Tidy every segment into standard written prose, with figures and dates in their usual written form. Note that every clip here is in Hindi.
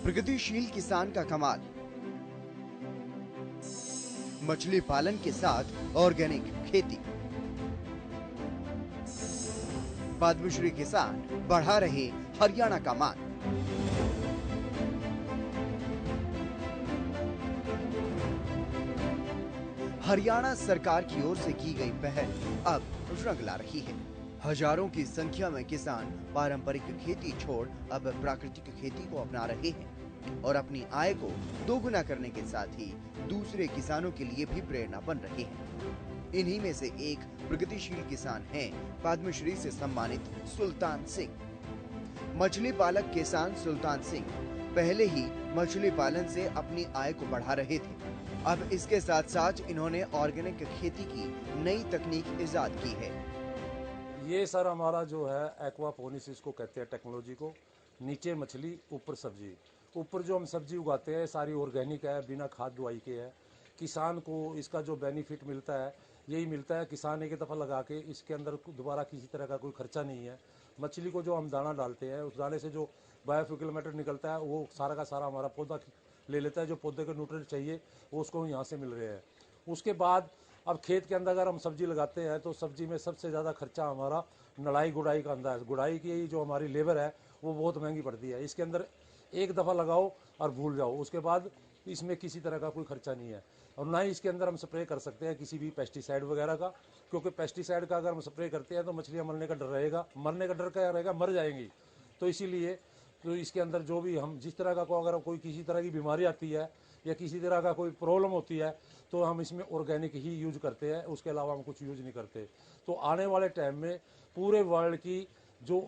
प्रगतिशील किसान का कमाल, मछली पालन के साथ ऑर्गेनिक खेती। पद्मश्री किसान बढ़ा रहे हरियाणा का मान। हरियाणा सरकार की ओर से की गई पहल अब रंग ला रही है। हजारों की संख्या में किसान पारंपरिक खेती छोड़ अब प्राकृतिक खेती को अपना रहे हैं और अपनी आय को दोगुना करने के साथ ही दूसरे किसानों के लिए भी प्रेरणा बन रहे हैं। इन्हीं में से एक प्रगतिशील किसान हैं पद्मश्री से सम्मानित सुल्तान सिंह। मछली पालक किसान सुल्तान सिंह पहले ही मछली पालन से अपनी आय को बढ़ा रहे थे। अब इसके साथ साथ इन्होंने ऑर्गेनिक खेती की नई तकनीक इजाद की है। ये सर हमारा जो है एक्वापोनिक्स इसको कहते हैं टेक्नोलॉजी को। नीचे मछली ऊपर सब्जी। ऊपर जो हम सब्जी उगाते हैं सारी ऑर्गेनिक है, बिना खाद दवाई के है। किसान को इसका जो बेनिफिट मिलता है यही मिलता है। किसान एक दफ़ा लगा के इसके अंदर दोबारा किसी तरह का कोई खर्चा नहीं है। मछली को जो हम दाना डालते हैं उस दाने से जो बायोफ्यूल मैटर निकलता है वो सारा का सारा हमारा पौधा ले लेता है। जो पौधे के न्यूट्रिएंट चाहिए वो उसको यहाँ से मिल रहे हैं। उसके बाद अब खेत के अंदर अगर हम सब्जी लगाते हैं तो सब्जी में सबसे ज़्यादा खर्चा हमारा नड़ाई गुड़ाई का अंदर है। गुड़ाई की जो हमारी लेबर है वो बहुत महंगी पड़ती है। इसके अंदर एक दफ़ा लगाओ और भूल जाओ, उसके बाद इसमें किसी तरह का कोई खर्चा नहीं है। और ना ही इसके अंदर हम स्प्रे कर सकते हैं किसी भी पेस्टिसाइड वगैरह का, क्योंकि पेस्टिसाइड का अगर हम स्प्रे करते हैं तो मछलियाँ मरने का डर रहेगा। मरने का डर क्या रहेगा, मर जाएंगी। तो इसीलिए तो इसके अंदर जो भी हम जिस तरह का को अगर कोई किसी तरह की बीमारी आती है या किसी तरह का कोई प्रॉब्लम होती है तो हम इसमें ऑर्गेनिक ही यूज करते हैं, उसके अलावा हम कुछ यूज नहीं करते। तो आने वाले टाइम में पूरे वर्ल्ड की जो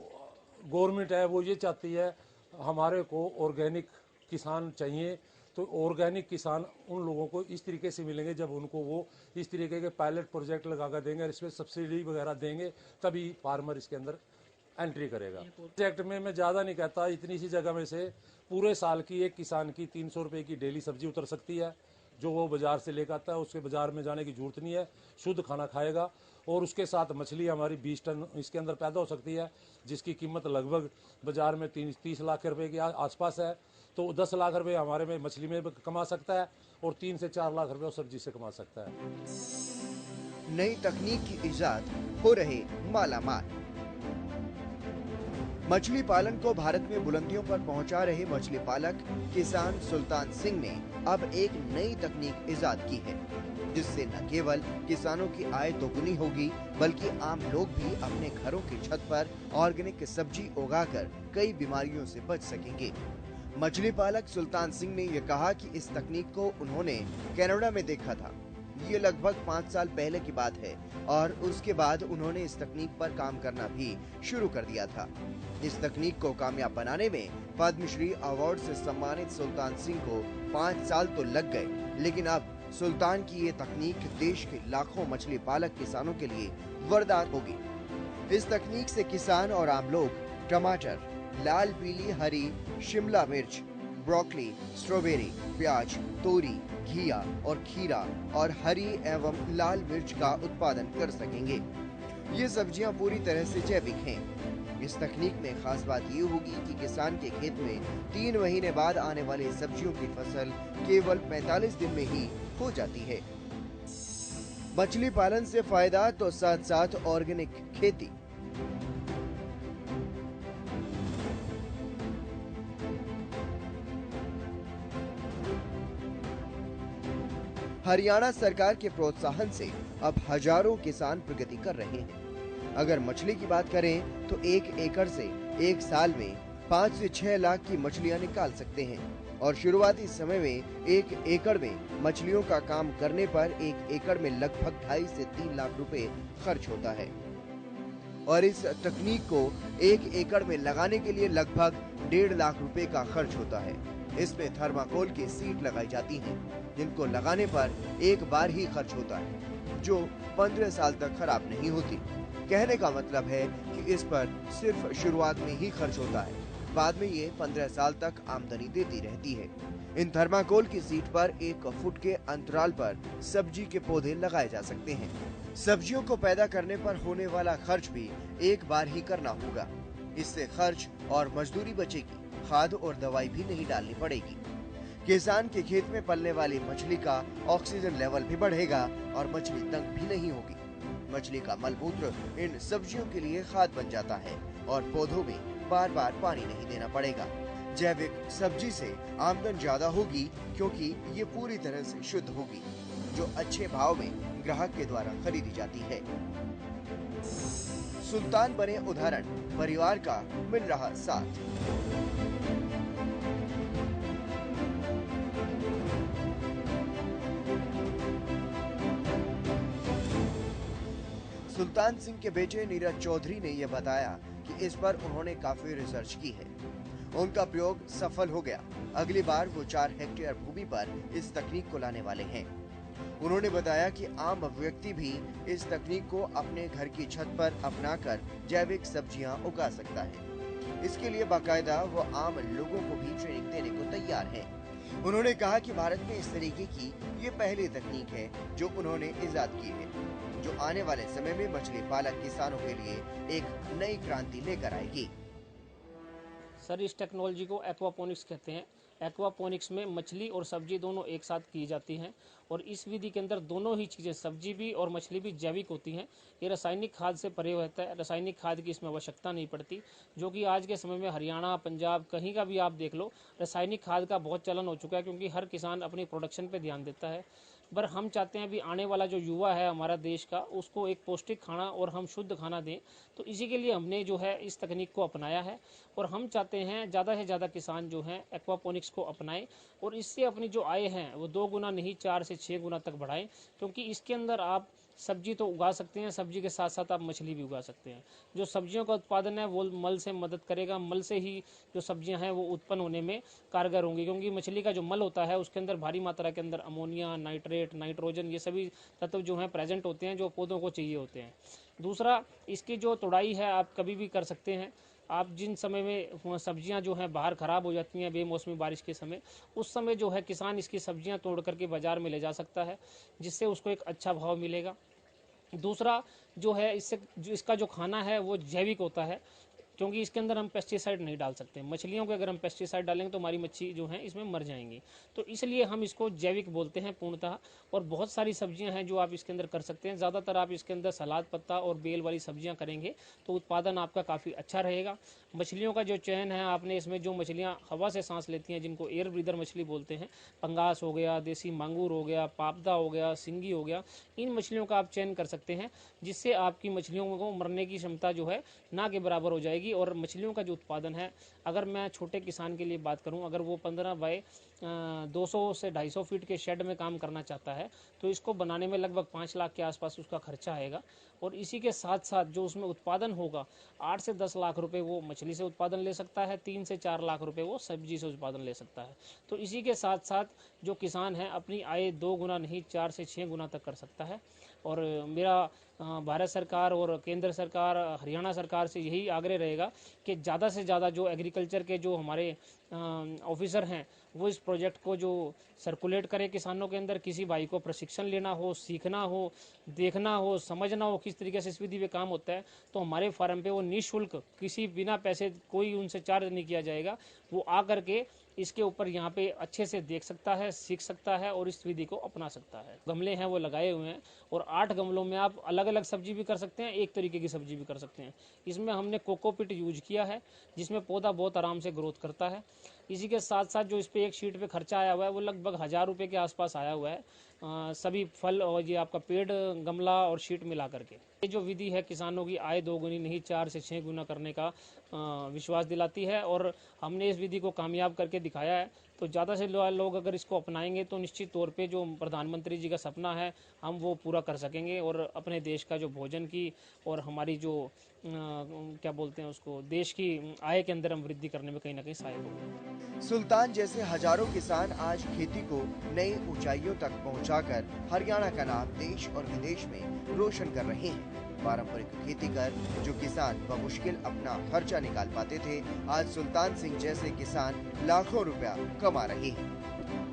गवर्नमेंट है वो ये चाहती है हमारे को ऑर्गेनिक किसान चाहिए। तो ऑर्गेनिक किसान उन लोगों को इस तरीके से मिलेंगे जब उनको वो इस तरीके के पायलट प्रोजेक्ट लगा कर देंगे, इसमें सब्सिडी वगैरह देंगे, तभी फार्मर इसके अंदर एंट्री करेगा। प्रोजेक्ट में मैं ज़्यादा नहीं कहता, इतनी सी जगह में से पूरे साल की एक किसान की 300 रुपये की डेली सब्जी उतर सकती है। जो वो बाज़ार से लेकर आता है उसके बाज़ार में जाने की जरूरत नहीं है, शुद्ध खाना खाएगा। और उसके साथ मछली हमारी 20 टन इसके अंदर पैदा हो सकती है, जिसकी कीमत लगभग बाज़ार में 30 लाख रुपए के आसपास है। तो 10 लाख रुपए हमारे में मछली में कमा सकता है और 3 से 4 लाख रुपए सब्जी से कमा सकता है। नई तकनीक की इजाद हो रहे मालामाल। मछली पालन को भारत में बुलंदियों पर पहुंचा रहे मछली पालक किसान सुल्तान सिंह ने अब एक नई तकनीक इजाद की है, जिससे न केवल किसानों की आय दोगुनी होगी बल्कि आम लोग भी अपने घरों की छत पर ऑर्गेनिक सब्जी उगाकर कई बीमारियों से बच सकेंगे। मछली पालक सुल्तान सिंह ने यह कहा कि इस तकनीक को उन्होंने कनाडा में देखा था। ये लगभग 5 साल पहले की बात है और उसके बाद उन्होंने इस तकनीक पर काम करना भी शुरू कर दिया था। इस तकनीक को कामयाब बनाने में पद्मश्री अवार्ड से सम्मानित सुल्तान सिंह को 5 साल तो लग गए, लेकिन अब सुल्तान की ये तकनीक देश के लाखों मछली पालक किसानों के लिए वरदान होगी। इस तकनीक से किसान और आम लोग टमाटर, लाल, पीली, हरी, शिमला मिर्च, ब्रोकली, स्ट्रॉबेरी, प्याज, तोरी, घिया और खीरा और हरी एवं लाल मिर्च का उत्पादन कर सकेंगे। ये सब्जियां पूरी तरह से जैविक हैं। इस तकनीक में खास बात ये होगी कि किसान के खेत में 3 महीने बाद आने वाली सब्जियों की फसल केवल 45 दिन में ही हो जाती है। मछली पालन से फायदा तो साथ साथ ऑर्गेनिक खेती। हरियाणा सरकार के प्रोत्साहन से अब हजारों किसान प्रगति कर रहे हैं। अगर मछली की बात करें तो 1 एकड़ से एक साल में 5 से 6 लाख की मछलियां निकाल सकते हैं और शुरुआती समय में 1 एकड़ में मछलियों का काम करने पर 1 एकड़ में लगभग 2.5 से 3 लाख रुपए खर्च होता है। और इस तकनीक को 1 एकड़ में लगाने के लिए लगभग 1.5 लाख रुपए का खर्च होता है। इसमें थर्माकोल की सीट लगाई जाती हैं, जिनको लगाने पर एक बार ही खर्च होता है, जो 15 साल तक खराब नहीं होती। कहने का मतलब है कि इस पर सिर्फ शुरुआत में ही खर्च होता है, बाद में ये 15 साल तक आमदनी देती रहती है। इन थर्माकोल की सीट पर 1 फुट के अंतराल पर सब्जी के पौधे लगाए जा सकते हैं। सब्जियों को पैदा करने पर होने वाला खर्च भी एक बार ही करना होगा। इससे खर्च और मजदूरी बचेगी। खाद और दवाई भी नहीं डालनी पड़ेगी। किसान के खेत में पलने वाली मछली का ऑक्सीजन लेवल भी बढ़ेगा और मछली तंग भी नहीं होगी। मछली का मलमूत्र इन सब्जियों के लिए खाद बन जाता है और पौधों में बार बार पानी नहीं देना पड़ेगा। जैविक सब्जी से आमदन ज्यादा होगी क्योंकि ये पूरी तरह से शुद्ध होगी, जो अच्छे भाव में ग्राहक के द्वारा खरीदी जाती है। सुल्तान बने उदाहरण, परिवार का मिल रहा साथ। सुल्तान सिंह के बेटे नीरज चौधरी ने यह बताया कि इस पर उन्होंने काफी रिसर्च की है। उनका प्रयोग सफल हो गया। अगली बार वो 4 हेक्टेयर भूमि पर इस तकनीक को लाने वाले हैं। उन्होंने बताया कि आम व्यक्ति भी इस तकनीक को अपने घर की छत पर अपनाकर जैविक सब्जियां उगा सकता है। इसके लिए बाकायदा वो आम लोगों को भी ट्रेनिंग देने को तैयार है। उन्होंने कहा कि भारत में इस तरीके की ये पहली तकनीक है जो उन्होंने इजाद की है, जो आने वाले समय में मछली पालक किसानों के लिए एक नई क्रांति लेकर आएगी। सर, इस टेक्नोलॉजी को एक्वापोनिक्स कहते हैं। एक्वापोनिक्स में मछली और सब्जी दोनों एक साथ की जाती हैं और इस विधि के अंदर दोनों ही चीज़ें, सब्जी भी और मछली भी जैविक होती हैं। ये रासायनिक खाद से परे रहता है, रासायनिक खाद की इसमें आवश्यकता नहीं पड़ती, जो कि आज के समय में हरियाणा, पंजाब, कहीं का भी आप देख लो, रासायनिक खाद का बहुत चलन हो चुका है क्योंकि हर किसान अपनी प्रोडक्शन पर ध्यान देता है। पर हम चाहते हैं भी आने वाला जो युवा है हमारा देश का, उसको एक पौष्टिक खाना और हम शुद्ध खाना दें, तो इसी के लिए हमने जो है इस तकनीक को अपनाया है और हम चाहते हैं ज़्यादा से ज़्यादा किसान जो हैं एक्वापोनिक्स को अपनाएं और इससे अपनी जो आय है वो 2 गुना नहीं 4 से 6 गुना तक बढ़ाएं, क्योंकि इसके अंदर आप सब्जी तो उगा सकते हैं, सब्जी के साथ साथ आप मछली भी उगा सकते हैं। जो सब्जियों का उत्पादन है वो मल से मदद करेगा, मल से ही जो सब्जियां हैं वो उत्पन्न होने में कारगर होंगी, क्योंकि मछली का जो मल होता है उसके अंदर भारी मात्रा के अंदर अमोनिया, नाइट्रेट, नाइट्रोजन, ये सभी तत्व जो हैं प्रेजेंट होते हैं जो पौधों को चाहिए होते हैं। दूसरा, इसकी जो तुड़ाई है आप कभी भी कर सकते हैं। आप जिन समय में सब्जियां जो हैं बाहर ख़राब हो जाती हैं बेमौसमी बारिश के समय, उस समय जो है किसान इसकी सब्जियां तोड़ करके बाज़ार में ले जा सकता है, जिससे उसको एक अच्छा भाव मिलेगा। दूसरा जो है, इसका जो खाना है वो जैविक होता है, क्योंकि इसके अंदर हम पेस्टिसाइड नहीं डाल सकते। मछलियों के अगर हम पेस्टिसाइड डालेंगे तो हमारी मच्छी जो है इसमें मर जाएंगी, तो इसलिए हम इसको जैविक बोलते हैं पूर्णतः। और बहुत सारी सब्जियां हैं जो आप इसके अंदर कर सकते हैं। ज़्यादातर आप इसके अंदर सलाद पत्ता और बेल वाली सब्जियां करेंगे तो उत्पादन आपका काफ़ी अच्छा रहेगा। मछलियों का जो चयन है, आपने इसमें जो मछलियाँ हवा से सांस लेती हैं, जिनको एयर ब्रीदर मछली बोलते हैं, पंगास हो गया, देसी मांगूर हो गया, पापदा हो गया, सिंगी हो गया, इन मछलियों का आप चयन कर सकते हैं, जिससे आपकी मछलियों को मरने की क्षमता जो है ना के बराबर हो जाएगी। और मछलियों का जो उत्पादन है, अगर मैं छोटे किसान के लिए बात करूं, अगर वो 15 बाय 200 से 250 फीट के शेड में काम करना चाहता है तो इसको बनाने में लगभग 5 लाख के आसपास उसका खर्चा आएगा। और इसी के साथ साथ जो उसमें उत्पादन होगा, 8 से 10 लाख रुपए वो मछली से उत्पादन ले सकता है, 3 से 4 लाख रुपए वो सब्जी से उत्पादन ले सकता है। तो इसी के साथ साथ जो किसान है अपनी आय 2 गुना नहीं 4 से 6 गुना तक कर सकता है। और मेरा भारत सरकार और केंद्र सरकार, हरियाणा सरकार से यही आग्रह रहेगा कि ज़्यादा से ज़्यादा जो एग्रीकल्चर के जो हमारे ऑफिसर हैं वो इस प्रोजेक्ट को जो सर्कुलेट करें किसानों के अंदर। किसी भाई को प्रशिक्षण लेना हो, सीखना हो, देखना हो, समझना हो किस तरीके से इस विधि पे काम होता है, तो हमारे फार्म पे वो निःशुल्क, किसी बिना पैसे कोई उनसे चार्ज नहीं किया जाएगा, वो आ करके इसके ऊपर यहाँ पे अच्छे से देख सकता है, सीख सकता है और इस विधि को अपना सकता है। गमले हैं वो लगाए हुए हैं और 8 गमलों में आप अलग अलग सब्जी भी कर सकते हैं, एक तरीके की सब्जी भी कर सकते हैं। इसमें हमने कोकोपीट यूज किया है, जिसमें पौधा बहुत आराम से ग्रोथ करता है। इसी के साथ साथ जो इस पे एक शीट पे खर्चा आया हुआ है वो लगभग 1000 रुपये के आसपास आया हुआ है, सभी फल और ये आपका पेड़, गमला और शीट मिला करके। ये जो विधि है किसानों की आय 2 गुनी नहीं 4 से 6 गुना करने का विश्वास दिलाती है और हमने इस विधि को कामयाब करके दिखाया है। तो ज़्यादा से लोग अगर इसको अपनाएंगे तो निश्चित तौर पे जो प्रधानमंत्री जी का सपना है हम वो पूरा कर सकेंगे और अपने देश का जो भोजन की और हमारी जो क्या बोलते हैं उसको, देश की आय के अंदर हम वृद्धि करने में कहीं ना कहीं सहायक होंगे। सुल्तान जैसे हजारों किसान आज खेती को नई ऊंचाइयों तक पहुंचाकर हरियाणा का नाम देश और विदेश में रोशन कर रहे हैं। पारंपरिक खेती कर जो किसान बमुश्किल अपना खर्चा निकाल पाते थे, आज सुल्तान सिंह जैसे किसान लाखों रुपया कमा रहे हैं।